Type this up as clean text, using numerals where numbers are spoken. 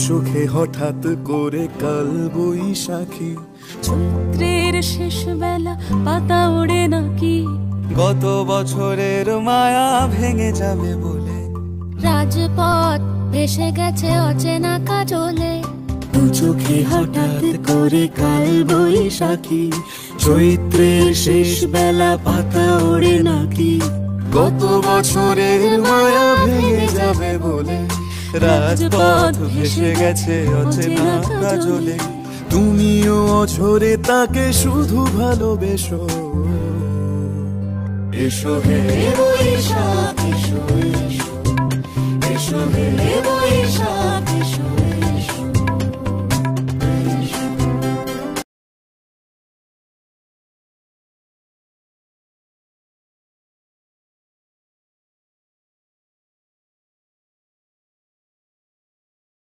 চোখে হঠাৎ করে কাল বৈশাখী, চৈত্রের শেষ বেলা পাতা ওড়ে নাকি, গত বছরের মায়া ভেঙে যাবে বলে রাজপথ ভেসে গেছে অচেনা কাজলে। দু চোখে হঠাৎ করে কাল বৈশাখী, চৈত্রের শেষ বেলা পাতা ওড়ে নাকি, গত বছরের মায়া ভেঙে যাবে বলে রাজপথ ভেসে গেছে অচেনা কাজলে। তুমিও অঝরে তাকে শুধু ভালোবেসো, এসো হে বৈশাখ এসো, এসো, এসো হে বৈশাখ।